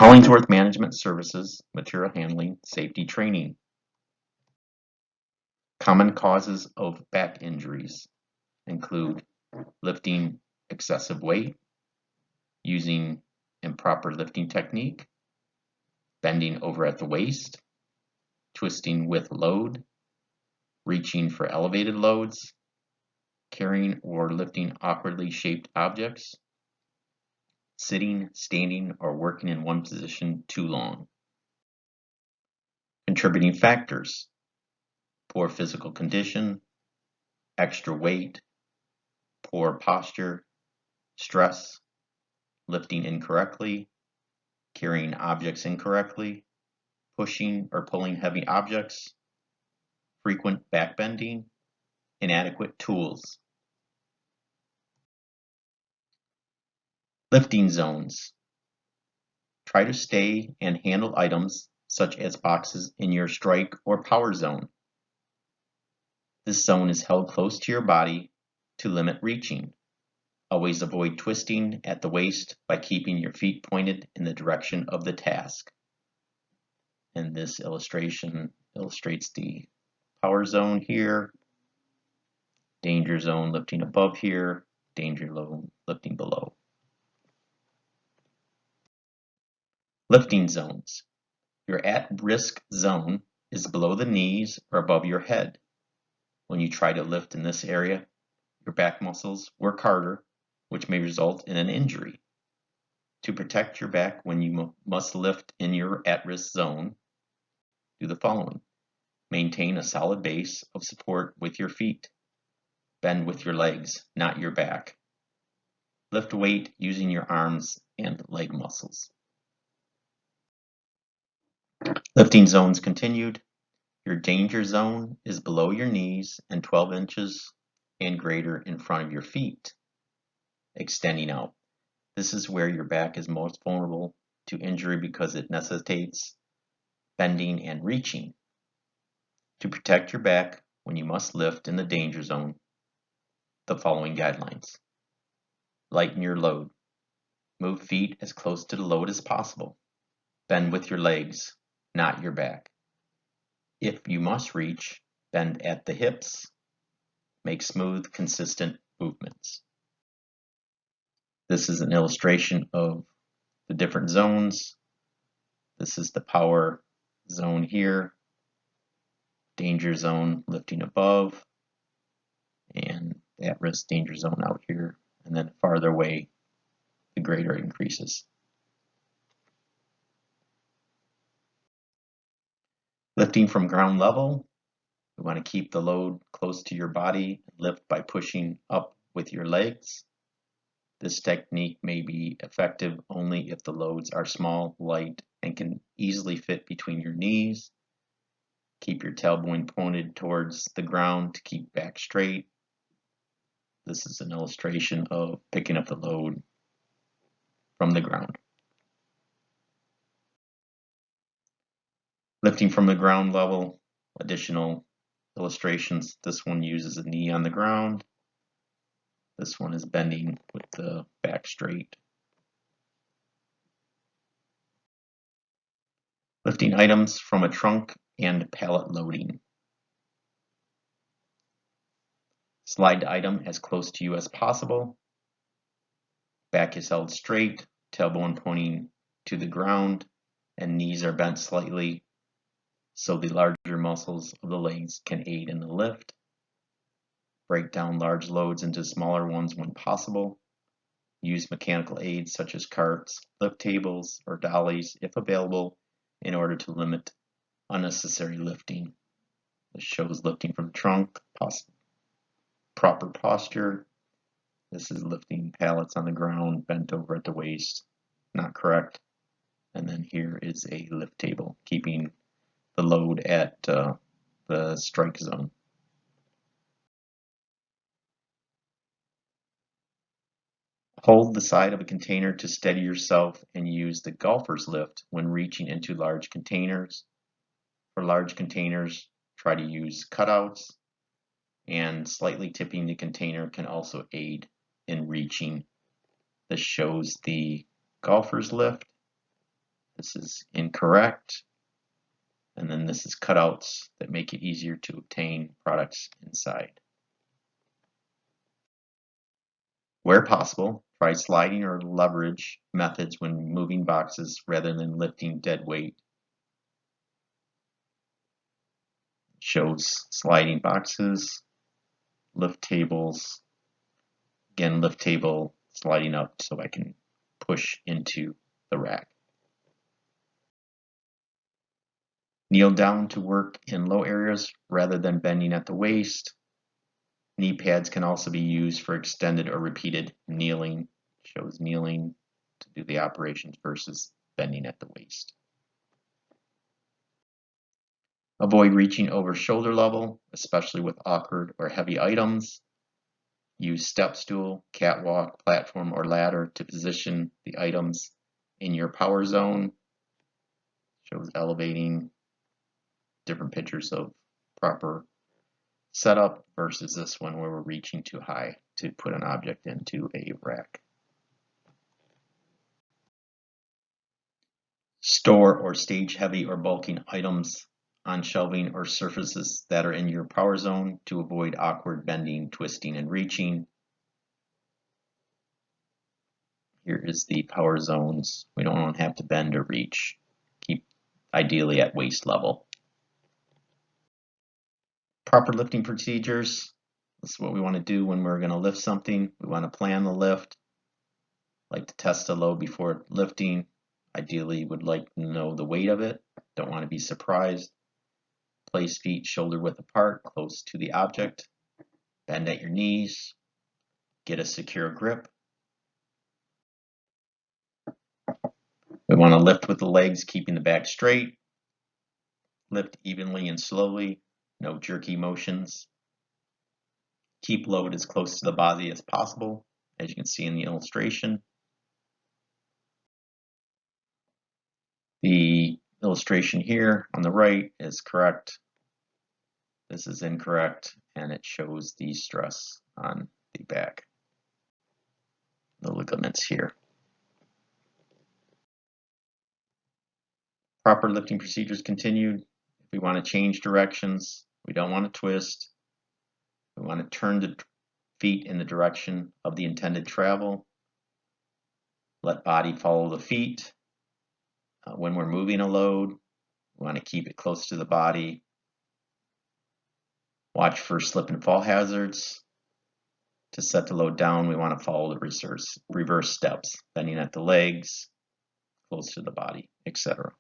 Hollingsworth Management Services, Material Handling, Safety Training. Common causes of back injuries include lifting excessive weight, using improper lifting technique, bending over at the waist, twisting with load, reaching for elevated loads, carrying or lifting awkwardly shaped objects, sitting, standing, or working in one position too long. Contributing factors: poor physical condition, extra weight, poor posture, stress, lifting incorrectly, carrying objects incorrectly, pushing or pulling heavy objects, frequent back bending, inadequate tools. Lifting zones. Try to stay and handle items such as boxes in your strike or power zone. This zone is held close to your body to limit reaching. Always avoid twisting at the waist by keeping your feet pointed in the direction of the task. And this illustration illustrates the power zone here, danger zone lifting above here, danger zone lifting below. Lifting zones. Your at-risk zone is below the knees or above your head. When you try to lift in this area, your back muscles work harder, which may result in an injury. To protect your back when you must lift in your at-risk zone, do the following. Maintain a solid base of support with your feet. Bend with your legs, not your back. Lift weight using your arms and leg muscles. Lifting zones continued. Your danger zone is below your knees and 12 inches and greater in front of your feet, extending out. This is where your back is most vulnerable to injury because it necessitates bending and reaching. To protect your back when you must lift in the danger zone, the following guidelines. Lighten your load. Move feet as close to the load as possible. Bend with your legs, not your back. If you must reach, bend at the hips. Make smooth, consistent movements. This is an illustration of the different zones. This is the power zone here, danger zone lifting above, and the at-risk danger zone out here. And then farther away, the greater it increases. Lifting from ground level, you want to keep the load close to your body and lift by pushing up with your legs. This technique may be effective only if the loads are small, light, and can easily fit between your knees. Keep your tailbone pointed towards the ground to keep back straight. This is an illustration of picking up the load from the ground. Lifting from the ground level, additional illustrations. This one uses a knee on the ground. This one is bending with the back straight. Lifting items from a trunk and pallet loading. Slide the item as close to you as possible. Back is held straight, tailbone pointing to the ground, and knees are bent slightly so the larger muscles of the legs can aid in the lift. Break down large loads into smaller ones when possible. Use mechanical aids such as carts, lift tables, or dollies if available in order to limit unnecessary lifting. This shows lifting from the trunk, proper posture. This is lifting pallets on the ground, bent over at the waist, not correct. And then here is a lift table, keeping the load at the strike zone. Hold the side of a container to steady yourself and use the golfer's lift when reaching into large containers. For large containers, try to use cutouts, and slightly tipping the container can also aid in reaching. This shows the golfer's lift, This is incorrect. And then this is cutouts that make it easier to obtain products inside. Where possible, try sliding or leverage methods when moving boxes rather than lifting dead weight. It shows sliding boxes, lift tables, again lift table sliding up so I can push into the rack. Kneel down to work in low areas rather than bending at the waist. Knee pads can also be used for extended or repeated kneeling. Shows kneeling to do the operations versus bending at the waist. Avoid reaching over shoulder level, especially with awkward or heavy items. Use step stool, catwalk, platform, or ladder to position the items in your power zone. Shows elevating, different pictures of proper setup versus this one where we're reaching too high to put an object into a rack. Store or stage heavy or bulking items on shelving or surfaces that are in your power zone to avoid awkward bending, twisting, and reaching. Here is the power zones. We don't have to bend or reach. Keep ideally at waist level. Proper lifting procedures. This is what we want to do when we're going to lift something. We want to plan the lift. Like to test the load before lifting. Ideally, would like to know the weight of it. Don't want to be surprised. Place feet shoulder width apart, close to the object. Bend at your knees. Get a secure grip. We want to lift with the legs, keeping the back straight. Lift evenly and slowly. No jerky motions. Keep load as close to the body as possible, as you can see in the illustration. The illustration here on the right is correct. This is incorrect, and it shows the stress on the back, the ligaments here. Proper lifting procedures continued. If we want to change directions, we don't want to twist. We want to turn the feet in the direction of the intended travel. Let body follow the feet. When we're moving a load, we want to keep it close to the body. Watch for slip and fall hazards. To set the load down, we want to follow the reverse steps, bending at the legs, close to the body, etc.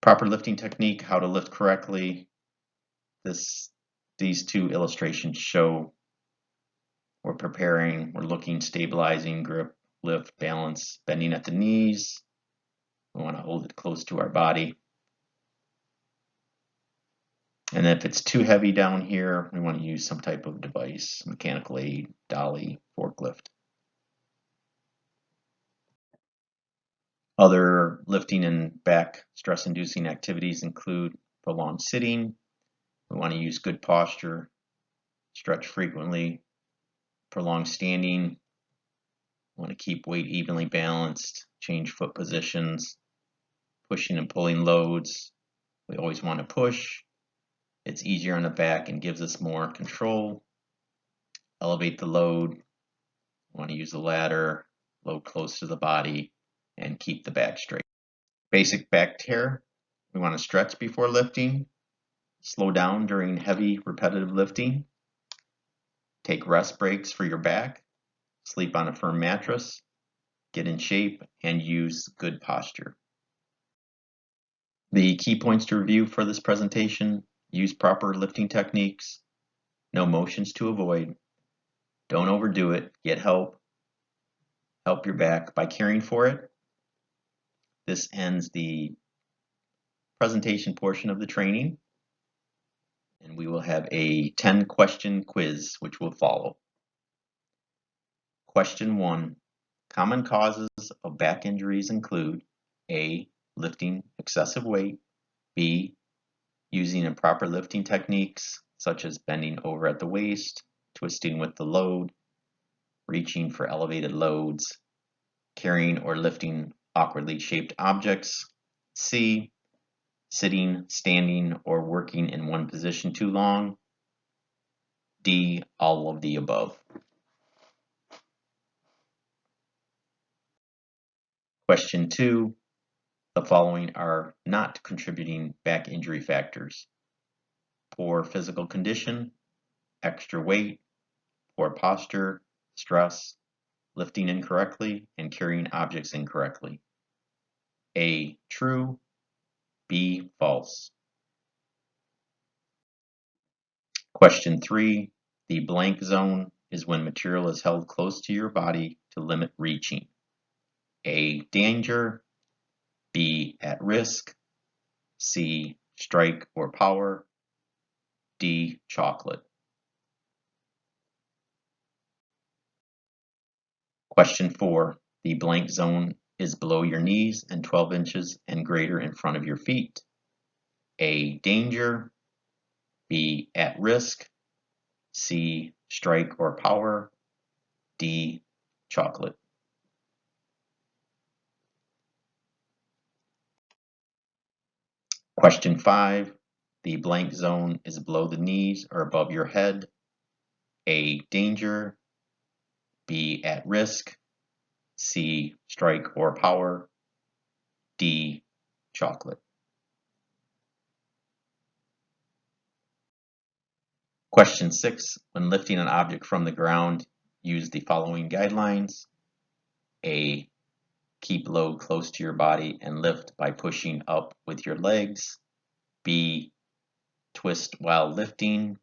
Proper lifting technique, how to lift correctly. These two illustrations show we're preparing, we're looking, stabilizing, grip, lift, balance, bending at the knees. We want to hold it close to our body. And if it's too heavy down here, we want to use some type of device, mechanical aid, dolly, forklift. Other lifting and back stress-inducing activities include prolonged sitting. We want to use good posture, stretch frequently, prolonged standing. We want to keep weight evenly balanced, change foot positions, pushing and pulling loads. We always want to push. It's easier on the back and gives us more control. Elevate the load. We want to use the ladder, load close to the body, and keep the back straight. Basic back tear. We want to stretch before lifting. Slow down during heavy repetitive lifting. Take rest breaks for your back. Sleep on a firm mattress. Get in shape and use good posture. The key points to review for this presentation: use proper lifting techniques. No motions to avoid. Don't overdo it. Get help. Help your back by caring for it. This ends the presentation portion of the training, and we will have a 10-question quiz which will follow. Question 1. Common causes of back injuries include A. Lifting excessive weight, B. Using improper lifting techniques such as bending over at the waist, twisting with the load, reaching for elevated loads, carrying or lifting awkwardly shaped objects. C, sitting, standing, or working in one position too long. D, all of the above. Question 2, the following are not contributing back injury factors: poor physical condition, extra weight, poor posture, stress, lifting incorrectly, and carrying objects incorrectly. A, true. B, false. Question 3, the blank zone is when material is held close to your body to limit reaching. A, danger. B, at risk. C, strike or power. D, chocolate. Question 4, the blank zone is below your knees and 12 inches and greater in front of your feet. A, danger. B, at risk. C, strike or power. D, chocolate. Question 5, the blank zone is below the knees or above your head. A, danger. B, at risk. C, strike or power. D, chocolate. Question 6, when lifting an object from the ground, use the following guidelines. A, keep load close to your body and lift by pushing up with your legs. B, twist while lifting.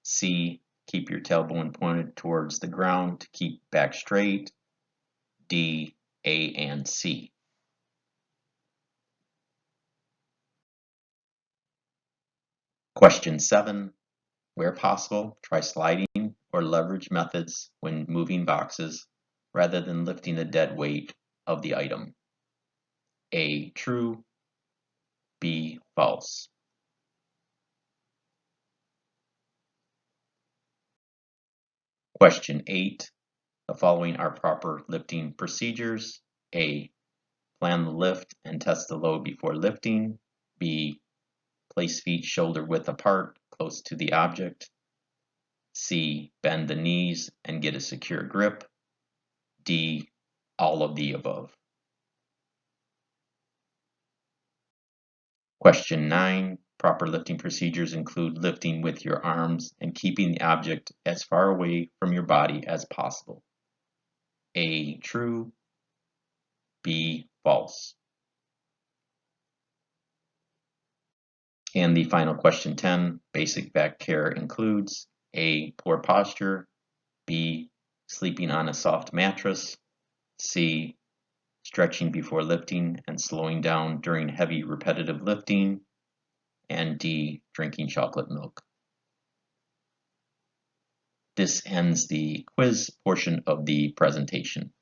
C, keep your tailbone pointed towards the ground to keep back straight. D, A, and C. Question 7, where possible, try sliding or leverage methods when moving boxes rather than lifting the dead weight of the item. A, true. B, false. Question 8, the following are proper lifting procedures. A, plan the lift and test the load before lifting. B, place feet shoulder width apart, close to the object. C, bend the knees and get a secure grip. D, all of the above. Question 9, proper lifting procedures include lifting with your arms and keeping the object as far away from your body as possible. A, true. B, false. And the final question 10, basic back care includes A, poor posture. B, sleeping on a soft mattress. C, stretching before lifting and slowing down during heavy repetitive lifting. And D, drinking chocolate milk. This ends the quiz portion of the presentation.